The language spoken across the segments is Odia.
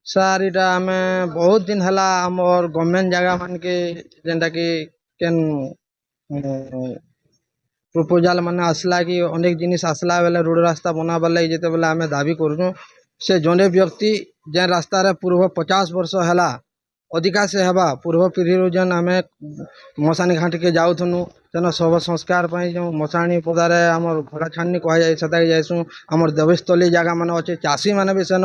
ସାର୍ ଇଟା ଆମେ ବହୁତ ଦିନ ହେଲା ଆମର ଗଭର୍ଣ୍ଣମେଣ୍ଟ ଜାଗା ମାନକେ ଯେନ୍ଟା କି କେନ୍ ପ୍ରପୋଜାଲ ମାନେ ଆସିଲା କି ଅନେକ ଜିନିଷ ଆସିଲା ବେଲେ ରୋଡ଼ ରାସ୍ତା ବନାବାର ଲାଗି ଯେତେବେଲେ ଆମେ ଦାବି କରୁଛୁ ସେ ଜଣେ ବ୍ୟକ୍ତି ଯେନ୍ ରାସ୍ତାରେ ପୂର୍ବ 50 ବର୍ଷ ହେଲା ଅଧିକା ସେ ହେବା ପୂର୍ବ ପିଢ଼ିରୁ ଯେନ୍ ଆମେ ମଶାଣି ଘାଟିକେ ଯାଉଥିନୁ ତେନ ଶବ ସଂସ୍କାର ପାଇଁ ଯେଉଁ ମଶାଣି ପଦାରେ ଆମର ଘୋଡ଼ା ଛାନି କୁହାଯାଏ ସେଟାକେ ଯାଇସୁଁ ଆମର ଦେବସ୍ଥଳୀ ଜାଗା ମାନେ ଅଛେ ଚାଷୀ ମାନେ ବି ସେନ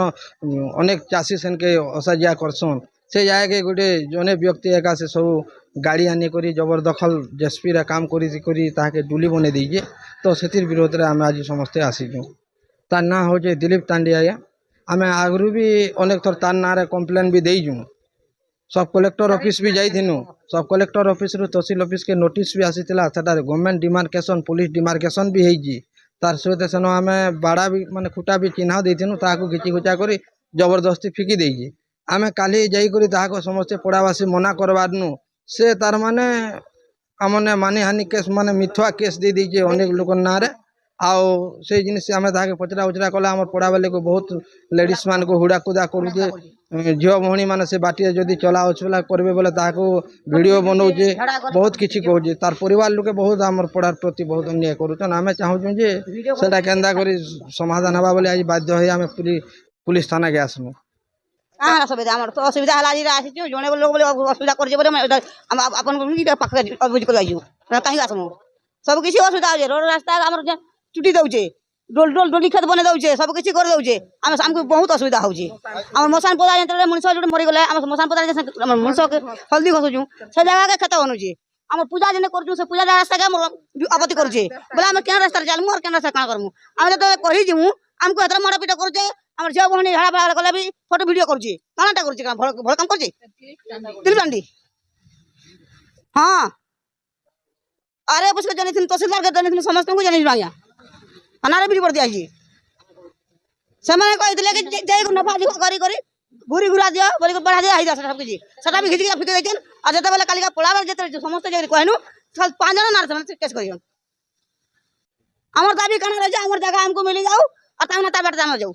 ଅନେକ ଚାଷୀ ସେନକେ ଅସାଯିଆ କରସନ୍ ସେ ଜାଗାକେ ଗୋଟେ ଜଣେ ବ୍ୟକ୍ତି ଏକା ସେ ସବୁ ଗାଡ଼ି ଆନିକରି ଜବରଦଖଲ ଜେସିପିରେ କାମ କରି ତାହାକେ ଡୁଲି ବନେଇ ଦେଇଛେ ତ ସେଥିର ବିରୋଧରେ ଆମେ ଆଜି ସମସ୍ତେ ଆସିଛୁ। ତାର ନାଁ ହଉଛି ଦିলীପ ତାଣ୍ଡି ଆଜ୍ଞା। ଆମେ ଆଗରୁ ବି ଅନେକ ଥର ତାର ନାଁରେ କମ୍ପ୍ଲେନ୍ ବି ଦେଇଛୁ। ସବ୍ କଲେକ୍ଟର ଅଫିସ ବି ଯାଇଥିନୁ। ସବ୍ କଲେକ୍ଟର ଅଫିସରୁ ତହସିଲ ଅଫିସକେ ନୋଟିସ୍ ବି ଆସିଥିଲା ସେଟାରେ ଗଭର୍ଣ୍ଣମେଣ୍ଟ ଡିମାର୍କେସନ୍ ପୁଲିସ ଡିମାର୍କେସନ୍ ବି ହେଇଛି। ତାର ସହିତ ସେନ ଆମେ ବାଡ଼ା ବି ମାନେ ଖୁଟା ବି ଚିହ୍ନା ଦେଇଥିନୁ ତାହାକୁ ଘିଚି ଘୁଚା କରି ଜବରଦସ୍ତି ଫିକି ଦେଇଛି। ଆମେ କାଲି ଯାଇକରି ତାହାକୁ ସମସ୍ତେ ପଡ଼ାବାସୀ ମନା କରବାରନୁ ସେ ତାର ମାନେ ଆମନେ ମାନିହାନି କେସ୍ ମାନେ ମିଥୁଆ କେସ୍ ଦେଇ ଦେଇଛେ ଅନେକ ଲୋକର ନାଁରେ। ଆଉ ସେଇ ଜିନିଷ ଆମେ ତାହାକେ ପଚରା ଉଚରା କଲେ ଆମର ପଡ଼ାବାଲିକୁ ବହୁତ ଲେଡ଼ିସ୍ ମାନଙ୍କୁ ହୁଡ଼ା କୁଦା କରୁଛେ। ଝିଅ ଭଉଣୀ ମାନେ ସେ ବାଟିରେ ଯଦି ଚଲା ଅଚଲା କରିବେ ବୋଲେ ତାହାକୁ ଭିଡ଼ିଓ ବନଉଛେ ବହୁତ କିଛି କହୁଛେ। ତାର ପରିବାର ଲୋକେ ବହୁତ ଆମର ପଡ଼ାର ପ୍ରତି ବହୁତ ଅନ୍ୟାୟ କରୁଛନ୍। ଆମେ ଚାହୁଁଛୁ ଯେ ସେଟା କେନ୍ତା କରି ସମାଧାନ ହେବା ବୋଲି ଆଜି ବାଧ୍ୟ ହେଇ ଆମେ ପୁଲିସ ଥାନାକେ ଆସିଲୁ। କାଣା ସୁବିଧା ଆମର ତ ଅସୁବିଧା ହେଲା ଆଜି ଆସିଛୁ ଜଣେ ଲୋକ ବୋଲି ଅସୁବିଧା କରିছে ବୋଲି ଆପଣଙ୍କୁ ପାଖରେ ଅବୁଝ କରି ଆଇଛୁ କାହିଁକି ଆସମୁ ସବୁ କିଛି ଅସୁବିଧା ହଉଛି ରୋଡ଼ ରାସ୍ତା ଆମର ଚୁଟି ଦଉଛେ ଡୋଲି ଖେତ ବନେଇ ଦଉଛେ ସବୁ କିଛି କରି ଦଉଛେ ଆମକୁ ବହୁତ ଅସୁବିଧା ହଉଛି। ଆମର ମଶାନ ପଦା ଯେତେବେଳେ ମଣିଷ ଯୋଉଠି ମରିଗଲେ ଆମ ମଶାନ ପଦା ମଣିଷ ହଳଦୀ ଘସୁଛୁ ସେ ଜାଗାକେ ଖେତ ବନୁଛେ ଆମର ପୂଜା ଯେନେ କରୁଛୁ ସେ ପୂଜା ରାସ୍ତାକେ ଆମର ଆପତ୍ତି କରୁଛେ ବୋଲେ ଆମେ କେନ୍ ରାସ୍ତାରେ ଚାଲମୁ ଆଉ କେନ୍ ରାସ୍ତା କାଣା କରମୁ ଆମେ ଯେତେବେଳେ କହିଯିମୁ ଆମକୁ ଏଥର ମାଡ଼ପିଟ କରୁଛେ। আমার ঝিও ভଉଣୀ ঝাড়া ফাড়া কলে ବି ফটো ভিডিও করছি কাଣାটা করছি ভাল কাম করছি দিলবান্ডি হ্যাঁ আরে অবশ্যই জানিস তহসিলদার জানিস সমস্ত জানিস আজ্ঞা থানারে বিড়ি করে দিয়েছি ସେମାନେ କହିଥିଲେ କି ଯାଇକି ନଫା ଝିଅ କରି ଘୁରି ଘୁରା ଦିଅ ବୋଲି ବଢା ଦିଆ ହେଇଯାଏ ସବୁ କିଛି ସେଟା ବି ଘିଚିକି ଫିକି ଦେଇଛନ୍। ଆଉ ଯେତେବେଳେ କାଲିକା ପଳାবার ଯେତେବେଳେ ସମସ୍ତେ ଯାଇକି କହିନୁ 5 ଜଣ ନାଁରେ ସେମାନେ କେସ୍ କରିଛନ୍। ଆମର ଦାବି କାଣା ରହିଛି ଆମର ଜାଗା ଆମକୁ ମିଳି ଯାଉ ଆଉ ତାମାନେ ତା ବାଟ ଆମେ ଯାଉ।